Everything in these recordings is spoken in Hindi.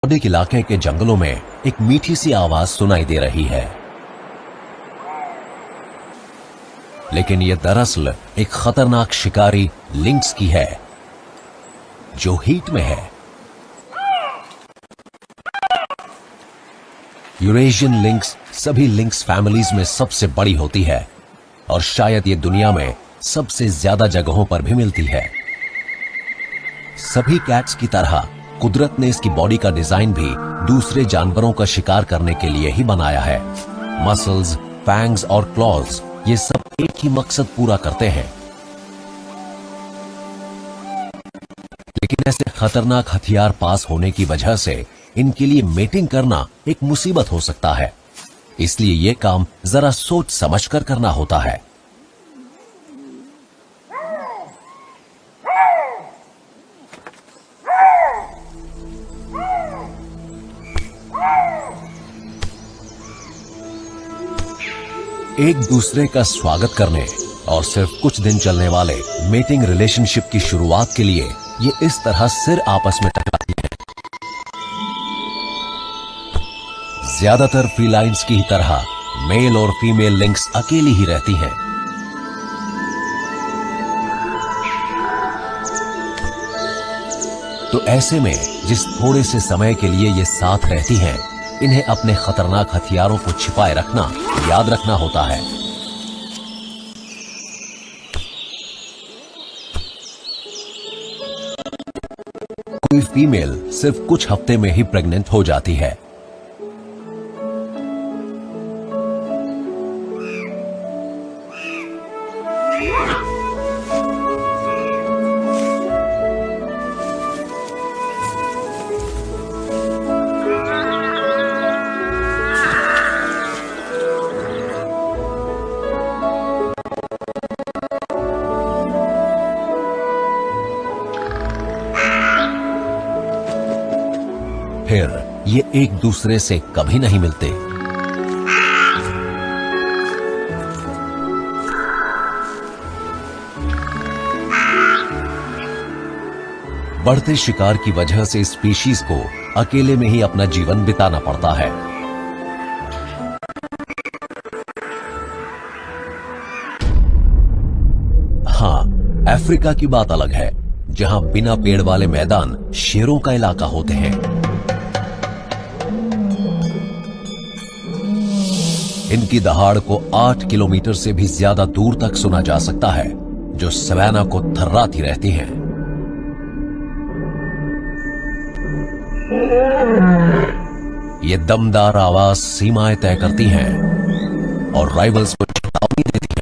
नॉर्डिक इलाके के जंगलों में एक मीठी सी आवाज सुनाई दे रही है, लेकिन यह दरअसल एक खतरनाक शिकारी लिंक्स की है जो हीट में है। यूरेशियन लिंक्स सभी लिंक्स फैमिलीज में सबसे बड़ी होती है और शायद ये दुनिया में सबसे ज्यादा जगहों पर भी मिलती है। सभी कैट्स की तरह कुदरत ने इसकी बॉडी का डिजाइन भी दूसरे जानवरों का शिकार करने के लिए ही बनाया है। मसल्स, फैंग्स और क्लॉज ये सब एक ही मकसद पूरा करते हैं। लेकिन ऐसे खतरनाक हथियार पास होने की वजह से इनके लिए मेटिंग करना एक मुसीबत हो सकता है, इसलिए यह काम जरा सोच समझकर करना होता है। एक दूसरे का स्वागत करने और सिर्फ कुछ दिन चलने वाले मेटिंग रिलेशनशिप की शुरुआत के लिए ये इस तरह सिर आपस में टकराती है। ज्यादातर फीलाइंस की ही तरह मेल और फीमेल लिंक्स अकेली ही रहती हैं। तो ऐसे में जिस थोड़े से समय के लिए ये साथ रहती हैं, इन्हें अपने खतरनाक हथियारों को छिपाए रखना याद रखना होता है। कोई फीमेल सिर्फ कुछ हफ्ते में ही प्रेग्नेंट हो जाती है। फिर ये एक दूसरे से कभी नहीं मिलते। बढ़ते शिकार की वजह से स्पीशीज को अकेले में ही अपना जीवन बिताना पड़ता है। हाँ, अफ्रीका की बात अलग है, जहां बिना पेड़ वाले मैदान शेरों का इलाका होते हैं। इनकी दहाड़ को 8 किलोमीटर से भी ज्यादा दूर तक सुना जा सकता है, जो सवाना को थर्राती रहती हैं। ये दमदार आवाज सीमाएं तय करती हैं और राइवल्स को चेतावनी देती हैं।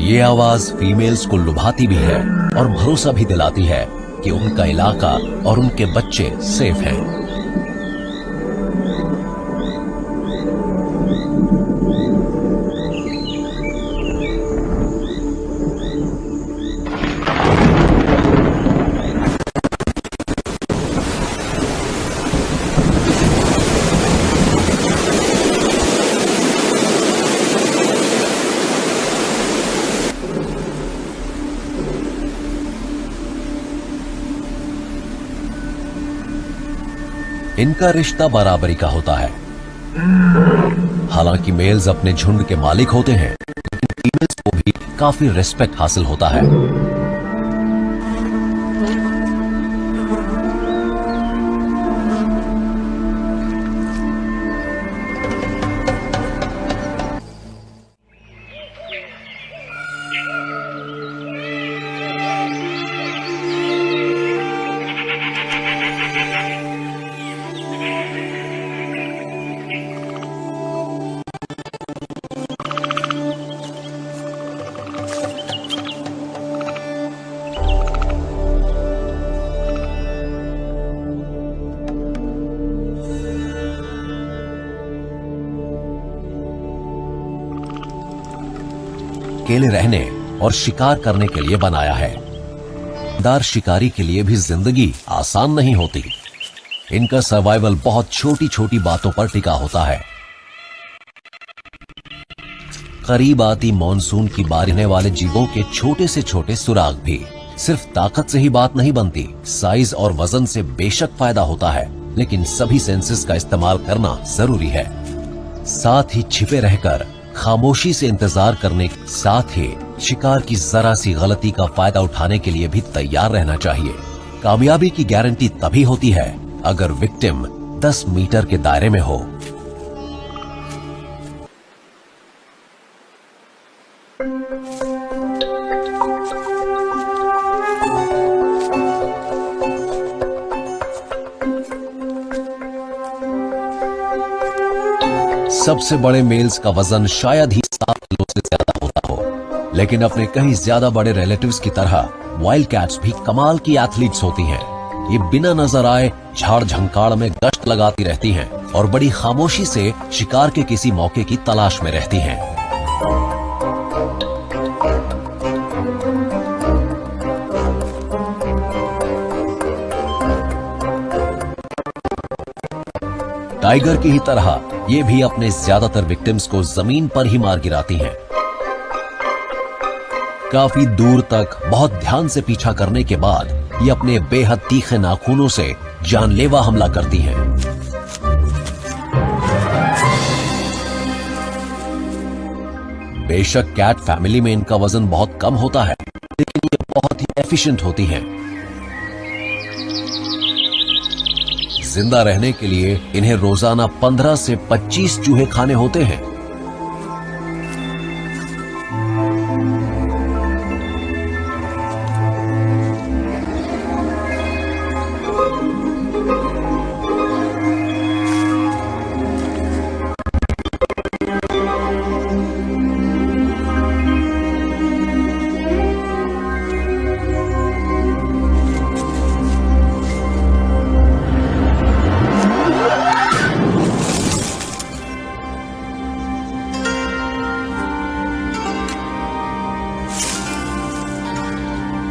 ये आवाज फीमेल्स को लुभाती भी है और भरोसा भी दिलाती है कि उनका इलाका और उनके बच्चे सेफ हैं। इनका रिश्ता बराबरी का होता है। हालांकि मेल्स अपने झुंड के मालिक होते हैं, लेकिन फीमेल्स को भी काफी रिस्पेक्ट हासिल होता है। अकेले रहने और शिकार करने के लिए बनाया है। दार शिकारी के लिए भी जिंदगी आसान नहीं होती। इनका सर्वाइवल बहुत छोटी छोटी बातों पर टिका होता है। करीब आती मॉनसून की बारिश होने वाले जीवों के छोटे से छोटे सुराग भी। सिर्फ ताकत से ही बात नहीं बनती, साइज और वजन से बेशक फायदा होता है, लेकिन सभी सेंसेस का इस्तेमाल करना जरूरी है। साथ ही छिपे रहकर खामोशी से इंतजार करने के साथ ही शिकार की जरा सी गलती का फायदा उठाने के लिए भी तैयार रहना चाहिए। कामयाबी की गारंटी तभी होती है अगर विक्टिम 10 मीटर के दायरे में हो। सबसे बड़े मेल्स का वजन शायद ही 7 किलो से ज्यादा होता हो, लेकिन अपने कहीं ज्यादा बड़े रिलेटिव्स की तरह वाइल्ड कैट्स भी कमाल की एथलीट्स होती हैं। ये बिना नजर आए झाड़ झंकाड़ में गश्त लगाती रहती हैं और बड़ी खामोशी से शिकार के किसी मौके की तलाश में रहती हैं। टाइगर की ही तरह ये भी अपने ज्यादातर विक्टिम्स को जमीन पर ही मार गिराती हैं। काफी दूर तक बहुत ध्यान से पीछा करने के बाद ये अपने बेहद तीखे नाखूनों से जानलेवा हमला करती हैं। बेशक कैट फैमिली में इनका वजन बहुत कम होता है, लेकिन ये बहुत ही एफिशिएंट होती हैं। जिंदा रहने के लिए इन्हें रोजाना 15 से 25 चूहे खाने होते हैं।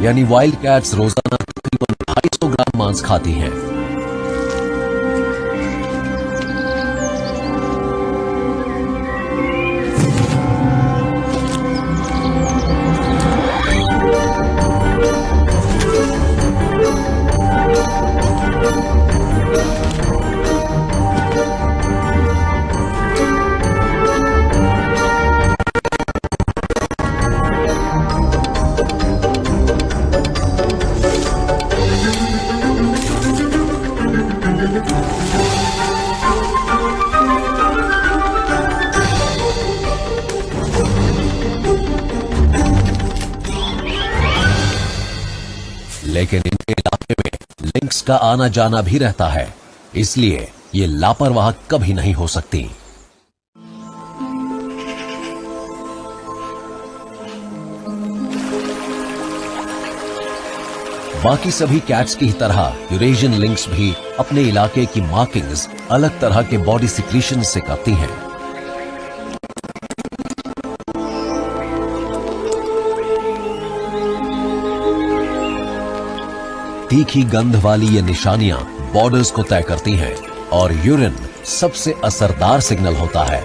यानी वाइल्ड कैट्स रोजाना तकरीबन 250 ग्राम मांस खाती हैं। लेकिन इनके इलाके में लिंक्स का आना जाना भी रहता है, इसलिए ये लापरवाह कभी नहीं हो सकती। बाकी सभी कैट्स की ही तरह यूरेशियन लिंक्स भी अपने इलाके की मार्किंग्स अलग तरह के बॉडी सिक्रीशन से करती हैं। तीखी गंध वाली ये निशानियां बॉर्डर्स को तय करती हैं और यूरिन सबसे असरदार सिग्नल होता है।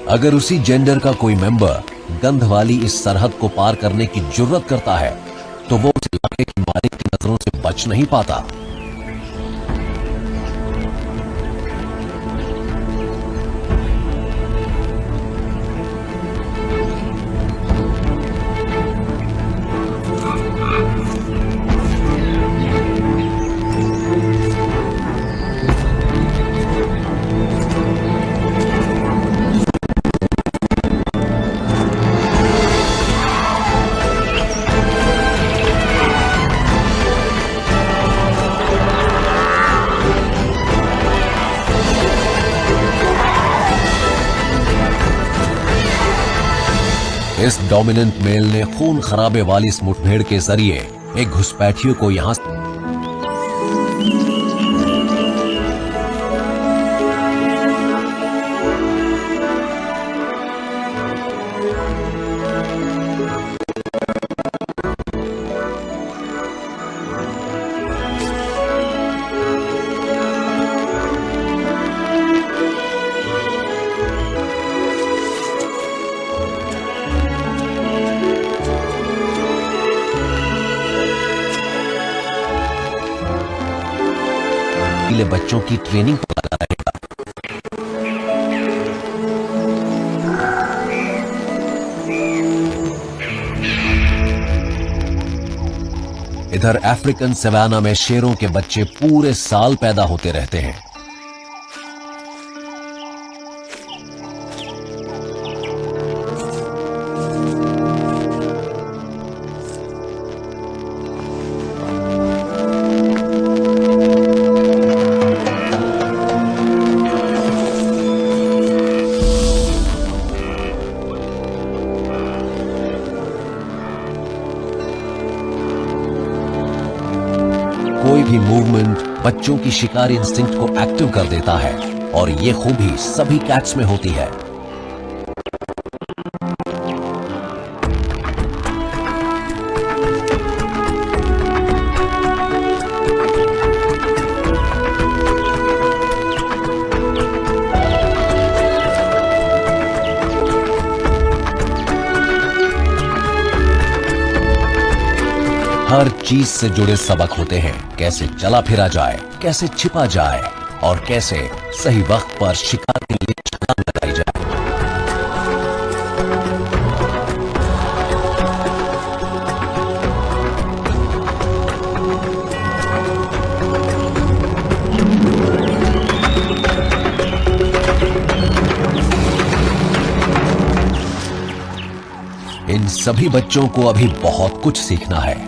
अगर उसी जेंडर का कोई मेंबर गंध वाली इस सरहद को पार करने की जुर्रत करता है तो वो उस इलाके के मालिक की नजरों से बच नहीं पाता। इस डोमिनेंट मेल ने खून खराबे वाली इस मुठभेड़ के जरिए एक घुसपैठियों को यहां बच्चों की ट्रेनिंग पर लगा रहेगा। इधर अफ्रीकन सवाना में शेरों के बच्चे पूरे साल पैदा होते रहते हैं। कोई भी मूवमेंट बच्चों की शिकारी इंस्टिंक्ट को एक्टिव कर देता है और ये खूबी सभी कैट्स में होती है। हर चीज से जुड़े सबक होते हैं, कैसे चला फिरा जाए, कैसे छिपा जाए और कैसे सही वक्त पर शिकार के लिए छलांग लगाई जाए। इन सभी बच्चों को अभी बहुत कुछ सीखना है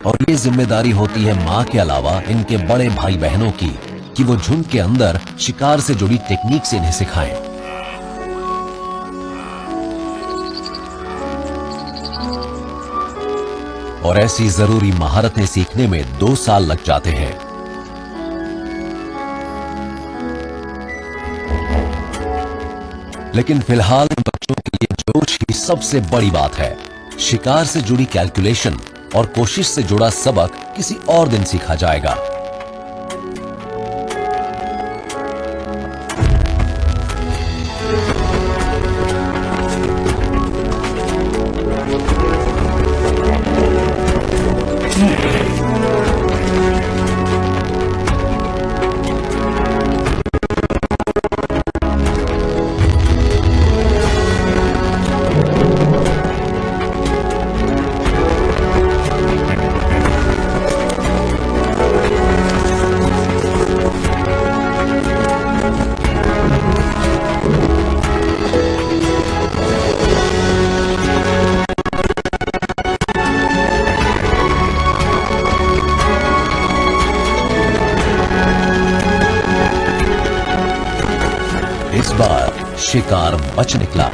और ये जिम्मेदारी होती है मां के अलावा इनके बड़े भाई बहनों की कि वो झुंड के अंदर शिकार से जुड़ी टेक्निक से इन्हें सिखाएं। और ऐसी जरूरी महारतें सीखने में 2 साल लग जाते हैं। लेकिन फिलहाल इन बच्चों के लिए जोश की सबसे बड़ी बात है। शिकार से जुड़ी कैलकुलेशन और कोशिश से जुड़ा सबक किसी और दिन सीखा जाएगा। इस बार शिकार बच निकला।